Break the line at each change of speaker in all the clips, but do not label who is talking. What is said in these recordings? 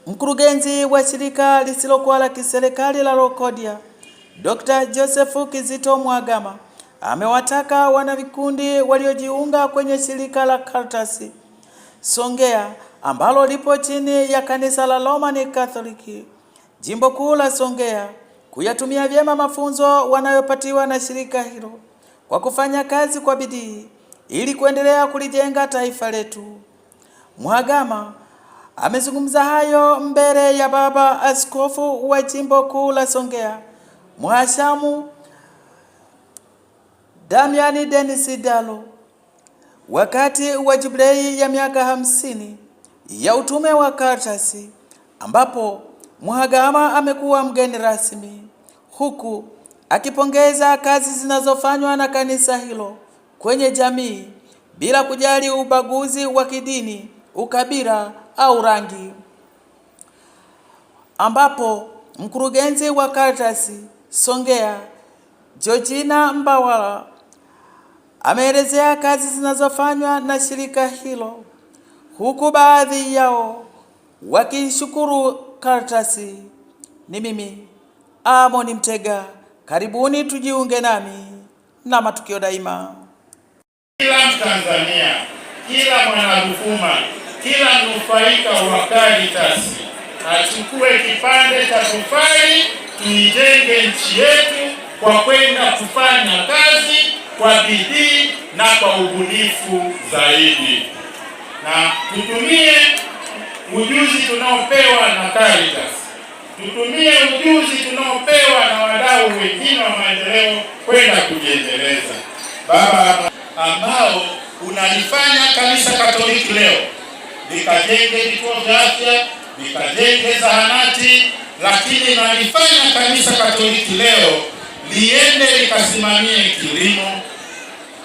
Mkurugenzi wa shirika lisilokuwa la kiserikali la Rokodia, Dr. Joseph Kizito Mhagama, amewataka wanavikundi waliojiunga kwenye shirika la Caritas Songea ambalo lipo chini ya kanisa la Roman Catholic Jimbo Kuu la Songea kuyatumia vyema mafunzo wanayopatiwa na shirika hilo kwa kufanya kazi kwa bidii ili kuendelea kulijenga taifa letu. Mhagama amezungumza hayo mbele ya Baba Askofu wa Jimbo Kuu la Songea, Mhashamu Damiani Dennis Dalo, wakati wa jubilei ya miaka 50 ya utume wa Caritas, ambapo Mhagama amekuwa mgeni rasmi, huku akipongeza kazi zinazofanywa na kanisa hilo kwenye jamii bila kujali ubaguzi wa kidini, ukabila au rangi, ambapo mkurugenzi wa Caritas Songea Georgina Mbawala ameelezea kazi zinazofanywa na shirika hilo, huku baadhi yao wakishukuru Caritas. Ni mimi Amoni Mtega, karibuni tujiunge nami na Matukio Daima.
Kila Mtanzania, kila mwanaruvuma, kila mnufaika wa Caritas achukue kipande cha tofali, tuijenge nchi yetu kwa kwenda kufanya kazi kwa bidii na kwa ubunifu zaidi, na tutumie ujuzi tunaopewa na Caritas, tutumie ujuzi tunaopewa na wadau wengine wa maendeleo kwenda kujiendeleza. Baba, ambao unalifanya kanisa Katoliki leo likajenge vituo vya afya, likajenge zahanati, lakini nalifanya kanisa Katoliki leo liende likasimamie kilimo,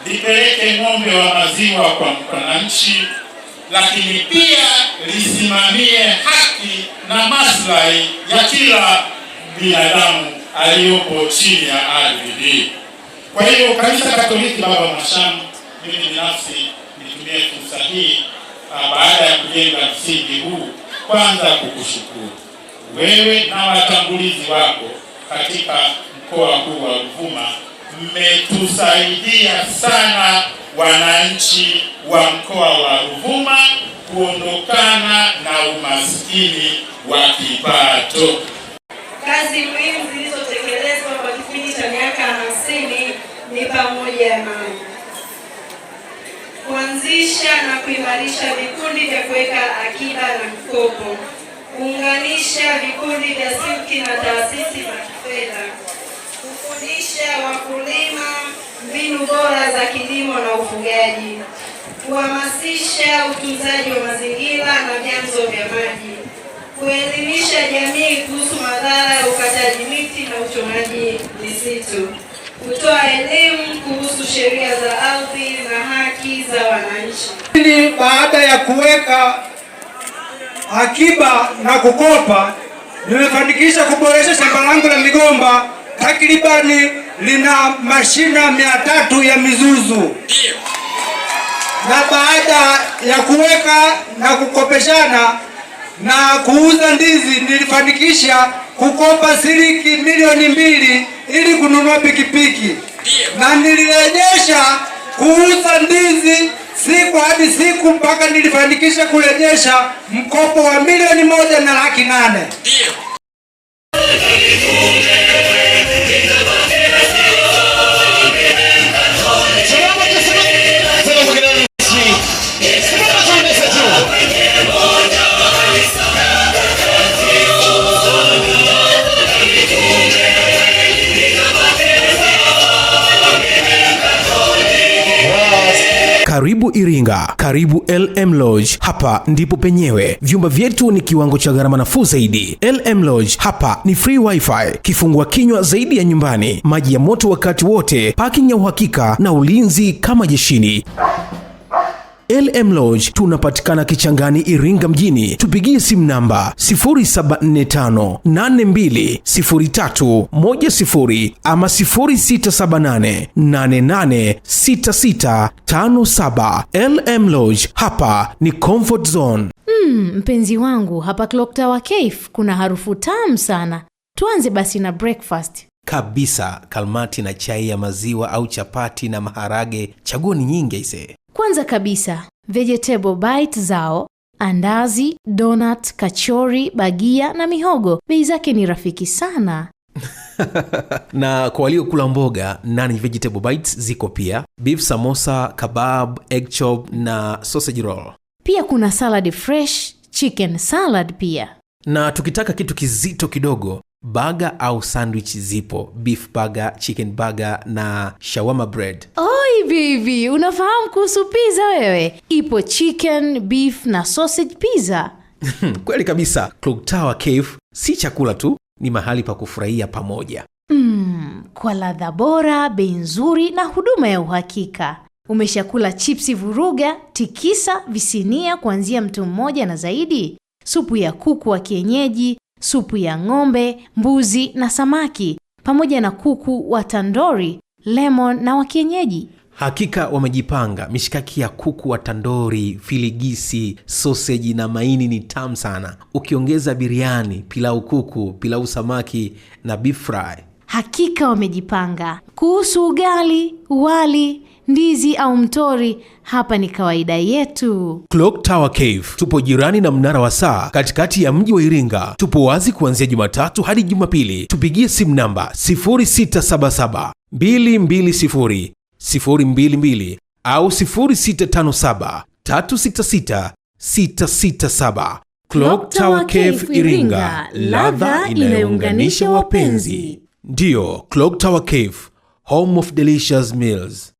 lipeleke ng'ombe wa maziwa kwa wananchi, lakini pia lisimamie haki na maslahi ya kila binadamu aliyopo chini ya ardhi hii. Kwa hiyo kanisa Katoliki, Baba Mhashamu, mimi binafsi nitumie fursa hii baada ya kujenga msingi huu, kwanza kukushukuru wewe na watangulizi wako katika mkoa huu wa Ruvuma. Mmetusaidia sana wananchi wa mkoa wa Ruvuma kuondokana na umaskini wa kipato.
Kazi muhimu zilizotekelezwa kwa kipindi cha miaka 50 ni pamoja na kuanzisha na kuimarisha vikundi vya kuweka akiba na mkopo, kuunganisha vikundi vya silki na taasisi za kifedha, kufundisha wakulima mbinu bora za kilimo na ufugaji, kuhamasisha utunzaji wa mazingira na vyanzo vya maji, kuelimisha jamii kuhusu madhara ya ukataji miti na uchomaji misitu, kutoa elimu kuhusu sheria za ardhi na haki za wananchi.
Baada ya kuweka akiba na kukopa, nimefanikisha kuboresha shamba langu la migomba, takribani lina mashina 300 ya mizuzu. Na baada ya kuweka na kukopeshana na kuuza ndizi, nilifanikisha kukopa shilingi milioni 2 ili kununua pikipiki, na nilirejesha kuuza ndizi siku hadi siku mpaka nilifanikisha kurejesha mkopo wa milioni 1.8.
Karibu Iringa, karibu LM Lodge. Hapa ndipo penyewe. Vyumba vyetu ni kiwango cha gharama nafuu zaidi. LM Lodge hapa ni free wifi, kifungua kinywa zaidi ya nyumbani, maji ya moto wakati wote, parking ya uhakika na ulinzi kama jeshini. LM Lodge tunapatikana Kichangani, Iringa mjini. Tupigie simu namba 0745820310 ama 0678886657. LM Lodge, hapa ni comfort zone.
Mpenzi wangu, hapa Clock Tower Cafe kuna harufu tamu sana. Tuanze basi na breakfast.
Kabisa, kalmati na chai ya maziwa au chapati na maharage, chaguo ni nyingi ise.
Kwanza kabisa, vegetable bite zao, andazi, donut, kachori, bagia na mihogo. Bei zake ni rafiki sana.
Na kwa walio kula mboga, nani vegetable bites ziko pia. Beef samosa, kebab, egg chop na sausage roll.
Pia kuna salad fresh, chicken salad pia.
Na tukitaka kitu kizito kidogo, burger au sandwich zipo. Beef burger, chicken burger na shawarma bread.
Oi baby, unafahamu kuhusu pizza wewe? Ipo chicken, beef na sausage pizza.
Kweli kabisa, Clock Tower Cafe si chakula tu, ni mahali pa kufurahia pamoja.
Kwa ladha bora, bei nzuri na huduma ya uhakika. Umeshakula chipsi vuruga, tikisa, visinia kuanzia mtu mmoja na zaidi, supu ya kuku wa kienyeji, supu ya ng'ombe, mbuzi na samaki, pamoja na kuku wa tandori, lemon na wa kienyeji.
Hakika wamejipanga. Mishikaki ya kuku wa tandori, filigisi, sausage na maini ni tamu sana. Ukiongeza biriani, pilau kuku, pilau samaki na beef fry.
Hakika wamejipanga. Kuhusu ugali, wali, ndizi au mtori, hapa ni kawaida yetu.
Clock Tower Cafe tupo jirani na mnara wa saa katikati ya mji wa Iringa. Tupo wazi kuanzia Jumatatu hadi Jumapili. Tupigie simu namba 0677 220 022 au 0657 366 667. Clock Tower Cafe Iringa, ladha inayounganisha wapenzi. Ndio, Clock Tower Cafe, home of delicious meals.